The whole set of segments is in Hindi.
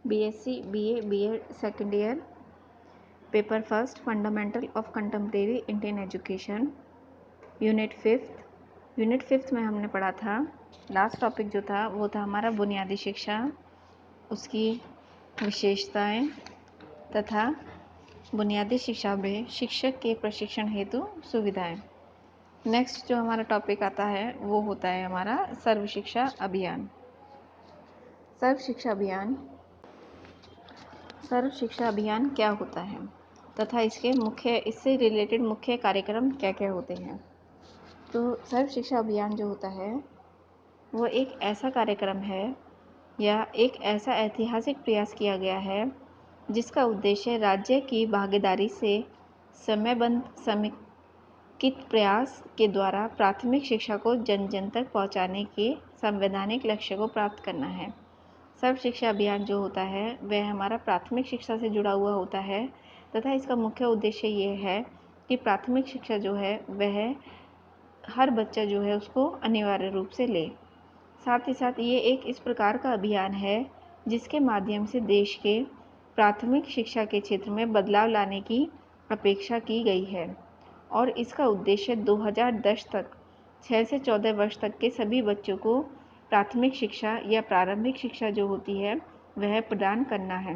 BSc, BA, B.Ed second year, paper first, fundamental of contemporary Indian education, unit fifth में हमने पढ़ा था, लास्ट टॉपिक जो था वो था हमारा बुनियादी शिक्षा, उसकी विशेषताएं तथा बुनियादी शिक्षा में शिक्षक के प्रशिक्षण हेतु सुविधाएं। नेक्स्ट जो हमारा टॉपिक आता है वो होता है हमारा सर्व शिक्षा अभियान। सर्व शिक्षा अभियान क्या होता है तथा इससे रिलेटेड मुख्य कार्यक्रम क्या क्या होते हैं। तो सर्व शिक्षा अभियान जो होता है वो एक ऐसा कार्यक्रम है या एक ऐसा ऐतिहासिक प्रयास किया गया है जिसका उद्देश्य राज्य की भागीदारी से समयबद्ध समेकित प्रयास के द्वारा प्राथमिक शिक्षा को जन जन तक पहुंचाने के संवैधानिक लक्ष्य को प्राप्त करना है। सर्व शिक्षा अभियान जो होता है वह हमारा प्राथमिक शिक्षा से जुड़ा हुआ होता है तथा इसका मुख्य उद्देश्य ये है कि प्राथमिक शिक्षा जो है वह हर बच्चा जो है उसको अनिवार्य रूप से ले। साथ ही साथ ये एक इस प्रकार का अभियान है जिसके माध्यम से देश के प्राथमिक शिक्षा के क्षेत्र में बदलाव लाने की अपेक्षा की गई है और इसका उद्देश्य 2010 तक 6 से 14 वर्ष तक के सभी बच्चों को प्राथमिक शिक्षा या प्रारंभिक शिक्षा जो होती है वह प्रदान करना है।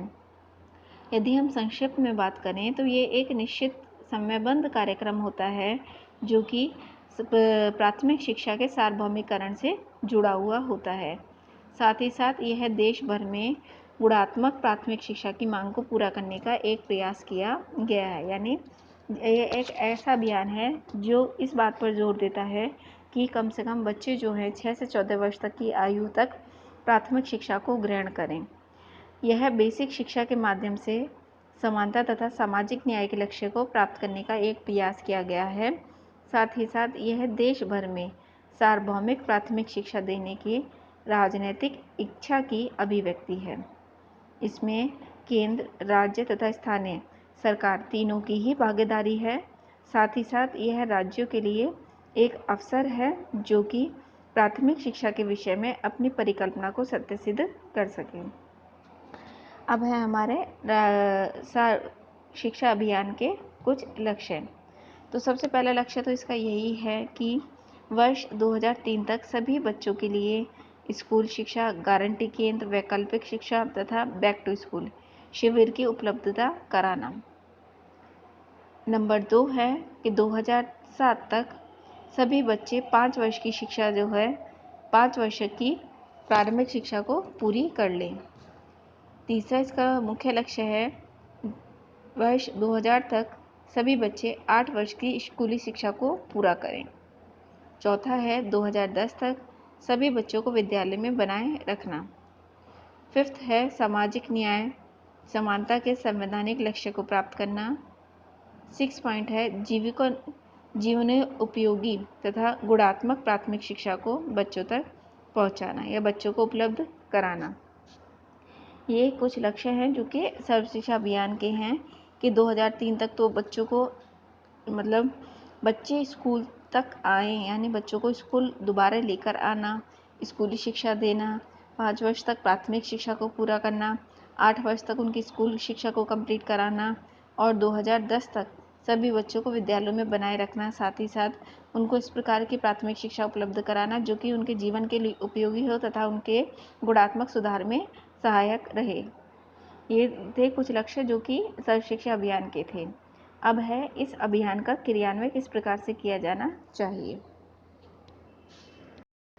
यदि हम संक्षिप्त में बात करें तो ये एक निश्चित समयबद्ध कार्यक्रम होता है जो कि प्राथमिक शिक्षा के सार्वभौमिकरण से जुड़ा हुआ होता है। साथ ही साथ यह देश भर में गुणात्मक प्राथमिक शिक्षा की मांग को पूरा करने का एक प्रयास किया गया है। यानी ये एक ऐसा अभियान है जो इस बात पर जोर देता है कि कम से कम बच्चे जो हैं 6 से 14 वर्ष तक की आयु तक प्राथमिक शिक्षा को ग्रहण करें। यह बेसिक शिक्षा के माध्यम से समानता तथा सामाजिक न्याय के लक्ष्य को प्राप्त करने का एक प्रयास किया गया है। साथ ही साथ यह देश भर में सार्वभौमिक प्राथमिक शिक्षा देने की राजनीतिक इच्छा की अभिव्यक्ति है। इसमें केंद्र, राज्य तथा स्थानीय सरकार तीनों की ही भागीदारी है। साथ ही साथ यह राज्यों के लिए एक अवसर है जो कि प्राथमिक शिक्षा के विषय में अपनी परिकल्पना को सत्य सिद्ध कर सकें। अब है हमारे शिक्षा अभियान के कुछ लक्ष्य। तो सबसे पहला लक्ष्य तो इसका यही है कि वर्ष 2003 तक सभी बच्चों के लिए स्कूल शिक्षा, गारंटी केंद्र, वैकल्पिक शिक्षा तथा बैक टू स्कूल शिविर की उपलब्धता कराना। नंबर 2 है कि 2007 तक सभी बच्चे 5 वर्ष की शिक्षा जो है 5 वर्ष की प्रारंभिक शिक्षा को पूरी कर लें। तीसरा इसका मुख्य लक्ष्य है वर्ष 2000 तक सभी बच्चे 8 वर्ष की स्कूली शिक्षा को पूरा करें। चौथा है 2010 तक सभी बच्चों को विद्यालय में बनाए रखना। फिफ्थ है सामाजिक न्याय समानता के संवैधानिक लक्ष्य को प्राप्त करना। 6 पॉइंट है जीवन उपयोगी तथा गुणात्मक प्राथमिक शिक्षा को बच्चों तक पहुंचाना या बच्चों को उपलब्ध कराना। ये कुछ लक्ष्य हैं जो कि सर्व शिक्षा अभियान के हैं कि 2003 तक तो बच्चों को बच्चे स्कूल तक आए, यानी बच्चों को स्कूल दोबारा लेकर आना, स्कूली शिक्षा देना, 5 वर्ष तक प्राथमिक शिक्षा को पूरा करना, 8 वर्ष तक उनकी स्कूल शिक्षा को कंप्लीट कराना और 2010 तक सभी बच्चों को विद्यालयों में बनाए रखना। साथ ही साथ उनको इस प्रकार की प्राथमिक शिक्षा उपलब्ध कराना जो कि उनके जीवन के लिए उपयोगी हो तथा उनके गुणात्मक सुधार में सहायक रहे। ये थे कुछ लक्ष्य जो कि सर्व शिक्षा अभियान के थे। अब है इस अभियान का क्रियान्वयन किस प्रकार से किया जाना चाहिए।